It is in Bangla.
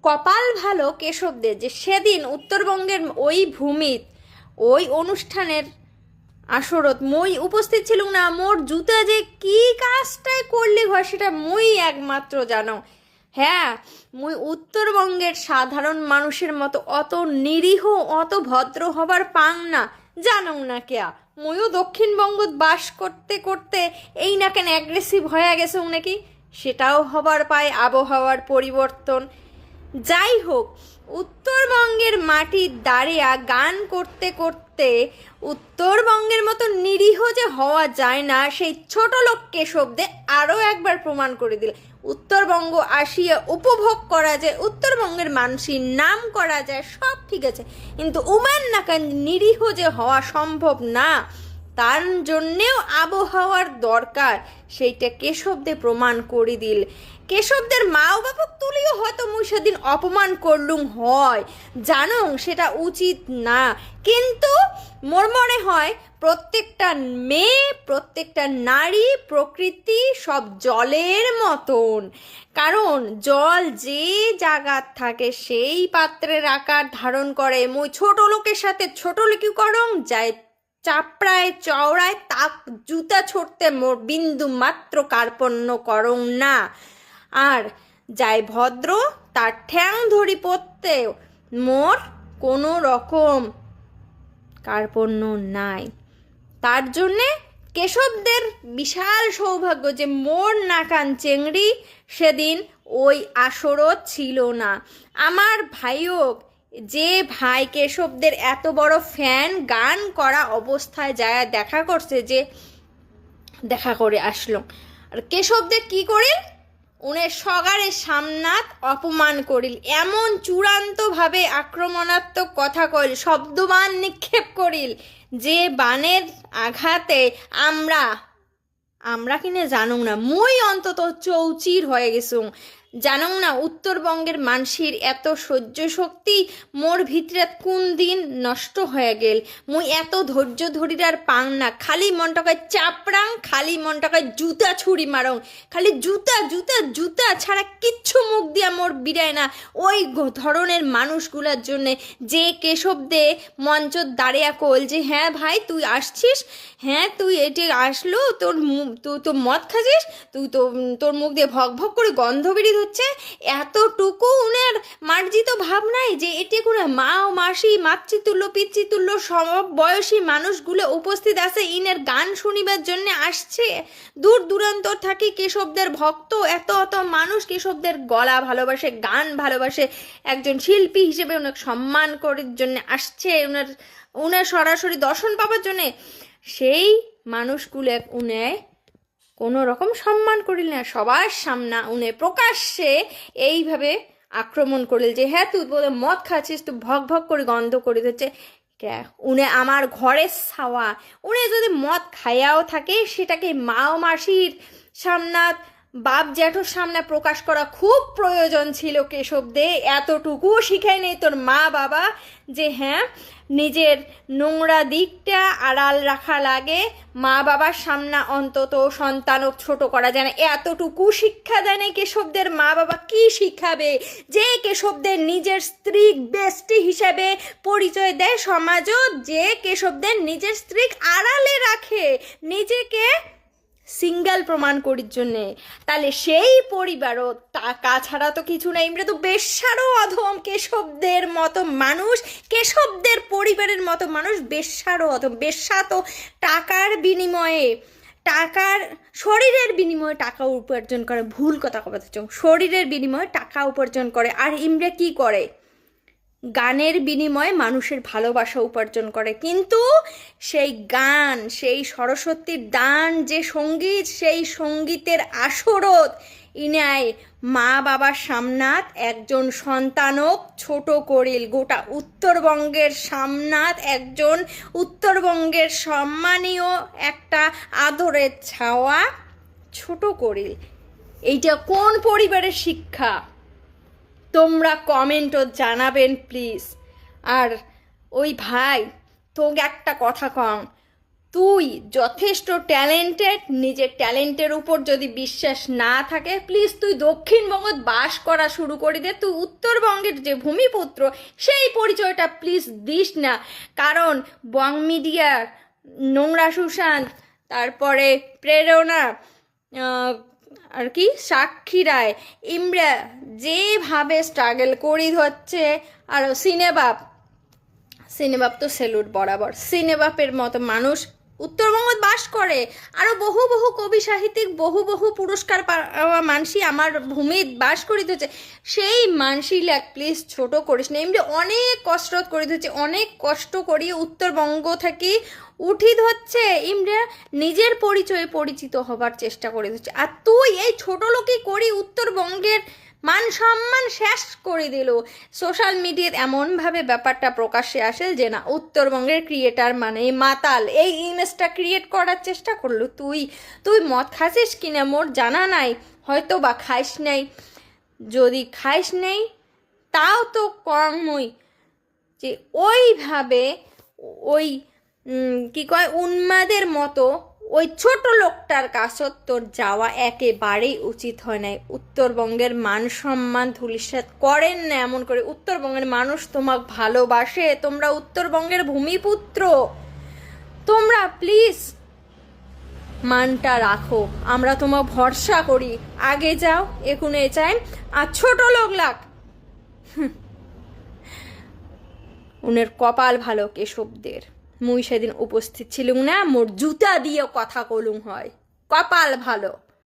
কপাল ভালো কেশবদের যে সেদিন উত্তরবঙ্গের ওই ভূমিত ওই অনুষ্ঠানের আসরত মুই উপস্থিত ছিলুম না। মোর জুতা যে কি কাজটাই করলি ঘর সেটা মুই একমাত্র জানো। হ্যাঁ, মুই উত্তরবঙ্গের সাধারণ মানুষের মতো অত নিরীহ অত ভদ্র হবার পাং না, জানো না কেয়া। মুইও দক্ষিণবঙ্গত বাস করতে করতে এই না কেন অ্যাগ্রেসিভ হয়ে গেছে নাকি, সেটাও হবার পায় আবহাওয়ার পরিবর্তন। যাই হোক, উত্তরবঙ্গের মাটির দাঁড়িয়া গান করতে করতে উত্তরবঙ্গের মতো নিরীহ যে হওয়া যায় না সেই ছোট লোক কেশবদে আরও একবার প্রমাণ করে দিল। উত্তরবঙ্গ আসিয়া উপভোগ করা যায়, উত্তরবঙ্গের মানুষের নাম করা যায়, সব ঠিক আছে, কিন্তু উমেন না কেন নিরীহ যে হওয়া সম্ভব না, তার জন্যেও আবহাওয়ার দরকার, সেইটা কেশবদে প্রমাণ করে দিল। কেশবদের মা ও বাপক তুলিও হয়তো মুই সেদিন অপমান করলুম হয়, জানো সেটা উচিত না, কিন্তু মোর মনে হয় প্রত্যেকটা মেয়ে প্রত্যেকটা নারী প্রকৃতি সব জলের মতন, কারণ জল যে জায়গার থাকে সেই পাত্রের আকার ধারণ করে। মুই ছোট লোকের সাথে ছোট লোকি করং যায় চাপড়ায় চওড়ায় তাক জুতা ছড়তে মোর বিন্দু মাত্র কার্পণ্য করং না, আর যাই ভদ্র তার ঠ্যাং ধরি পড়তে মোর কোনো রকম কার্পণ্য নাই। তার জন্যে কেশবদের বিশাল সৌভাগ্য যে মোর নাকান চেংড়ি সেদিন ওই আসরও ছিল না। আমার ভাইও, যে ভাই কেশবদের এত বড় ফ্যান, গান করা অবস্থায় যায় দেখা করছে, যে দেখা করে আসলো, আর কেশবদের কি করে উনি সগারের সামনাত অপমান করিল, এমন চূড়ান্তভাবে আক্রমণাত্মক কথা কইল, শব্দবান নিক্ষেপ করিল, যে বানের আঘাতে আমরা আমরা কিনে জানুং না, মুই অন্তত চৌচির হয়ে গেছুম। জানুং না উত্তরবঙ্গের মানসির এত সহ্য শক্তি মোর ভিতরে কোন দিন নষ্ট হয়ে গেল। মুই এত ধৈর্য ধরির পাং না, খালি মনটাকে চাপড়াং, খালি মনটাকে জুতা ছুরি মারং, খালি জুতা জুতা জুতা ছাড়া কিচ্ছু মুখ দিয়া মোর বিড়ায় না ওই ধরনের মানুষগুলার জন্যে, যে কেশবদে মঞ্চ দাঁড়িয়া কল যে হ্যাঁ ভাই তুই আসছিস, হ্যাঁ তুই এটি আসলো, তুই তো মদ খাচ্ছিস, তুই তো তোর মুখ দিয়ে ভক ভক করে গন্ধ বেরিয়ে হচ্ছে, এতটুকু উনার মার্জিত ভাব নাই যে এটি কোনো মা ও মাসি মাতৃতুল্য পিতৃতুল্য সম বয়সী মানুষগুলো উপস্থিত আছে, ইনের গান শুনিবার জন্য আসছে, দূর দূরান্তর থাকি কেশবদের ভক্ত এত এত মানুষ কেশবদের গলা ভালোবাসে, গান ভালোবাসে, একজন শিল্পী হিসেবে ওনাকে সম্মান করার জন্য আসছে, উনার সরাসরি দর্শন পাবার জন্যে, সেই মানুষগুলো উনি কোনো রকম সম্মান করিল না। সবার সামনে উনি প্রকাশ্যে এইভাবে আক্রমণ করিল যে হ্যাঁ তুই বলে মদ খাচ্ছিস, তুই ভক ভক করে গন্ধ করে দিচ্ছে, উনি আমার ঘরের ছাওয়া, উনি যদি মদ খাইয়াও থাকে সেটাকে মা ও মাসির সামনাত বাপ জ্যাঠোর সামনে প্রকাশ করা খুব প্রয়োজন ছিল কেশবদে। এতটুকুও শিখাই নেই তোর মা বাবা যে হ্যাঁ নিজের নোংরা দিকটা আড়াল রাখা লাগে, মা বাবার সামনে অন্তত সন্তানক ছোট করা যায় না, এতটুকু শিক্ষা দেয় না কেশবদের মা বাবা। কি শিখাবে যে কেশবদের নিজের স্ত্রী বেস্টি হিসেবে পরিচয় দেয় সমাজও, যে কেশবদের নিজের স্ত্রী আড়ালে রাখে নিজেকে সিঙ্গেল প্রমাণ করির জন্যে, তাহলে সেই পরিবারও টাকা ছাড়া তো কিছু নেই। আমরা তো বেশ্যারও অধম কেশবদের মতো মানুষ, কেশবদের পরিবারের মতো মানুষ বেশ্যারও অধম। বেশ্যা তো টাকার বিনিময়ে, টাকার শরীরের বিনিময়ে টাকা উপার্জন করে, ভুল কথা কথা শরীরের বিনিময়ে টাকা উপার্জন করে, আর ইমরা কি করে গানের বিনিময়ে মানুষের ভালোবাসা উপার্জন করে। কিন্তু সেই গান, সেই সরস্বতীর দান যে সঙ্গীত, সেই সঙ্গীতের আসরত ইনায় মা বাবার সামনাত একজন সন্তানক ছোট করিল, গোটা উত্তরবঙ্গের সামনাত একজন উত্তরবঙ্গের সম্মানীয় একটা আদরের ছাওয়া ছোট করিল। এইটা কোন পরিবারের শিক্ষা তোমরা কমেন্টও জানাবেন প্লিজ। আর ওই ভাই তোকে একটা কথা কম, তুই যথেষ্ট ট্যালেন্টেড, নিজের ট্যালেন্টের উপর যদি বিশ্বাস না থাকে প্লিজ তুই দক্ষিণবঙ্গত বাস করা শুরু করে দে। তুই উত্তরবঙ্গের যে ভূমিপুত্র সেই পরিচয়টা প্লিজ দিস না, কারণ বং মিডিয়ার নোংরা সুশান্ত, তারপরে প্রেরণা, আর কি সাক্ষী রায়, ইমরা যেভাবে স্ট্রাগল করি হচ্ছে, আর সিনেবাপ তো সেলুট বরাবর। সিনেবাপের মতো মানুষ উত্তরবঙ্গত বাস করে, আরো বহু বহু কবি সাহিত্যিক, বহু বহু পুরস্কার পাওয়া মানসি আমার ভূমিত বাস করিতে হচ্ছে। সেই মানসি লাগ প্লিজ ছোট করিস না। এমনি অনেক কসরত করিতে হচ্ছে, অনেক কষ্ট করিয়ে উত্তরবঙ্গ থেকে উঠিত হচ্ছে, ইমরা নিজের পরিচয়ে পরিচিত হবার চেষ্টা করিতে হচ্ছে। আর তুই এই ছোট লোকই করি উত্তরবঙ্গের মান সম্মান শেষ করে দিল। সোশ্যাল মিডিয়ায় এমনভাবে ব্যাপারটা প্রকাশ্যে আসে যে না উত্তরবঙ্গের ক্রিয়েটার মানে মাতাল, এই ইমেজটা ক্রিয়েট করার চেষ্টা করলো। তুই মদ খাসিস কিনা মোর জানা নাই, হয়তো বা খাইস নাই। যদি খাইস নেই তাও তো কমই যে ওইভাবে ওই কি কয় উন্মাদের মতো ওই ছোট লোকটার কাছত তোর যাওয়া একেবারেই উচিত হয় নাই। উত্তরবঙ্গের মান সম্মান ধূলিসাৎ করেন না এমন করে। উত্তরবঙ্গের মানুষ তোমাকে ভালোবাসে, তোমরা উত্তরবঙ্গের ভূমিপুত্র, তোমরা প্লিজ মানটা রাখো, আমরা তোমাকে ভরসা করি, আগে যাও এখন চাই। আর ছোট লোক লাগ উনের কপাল ভালো কেশবদের, মুই সেদিন উপস্থিত ছিলুম না, মোর জুতা দিয়ে কথা কলুম হয়, কপাল ভালো।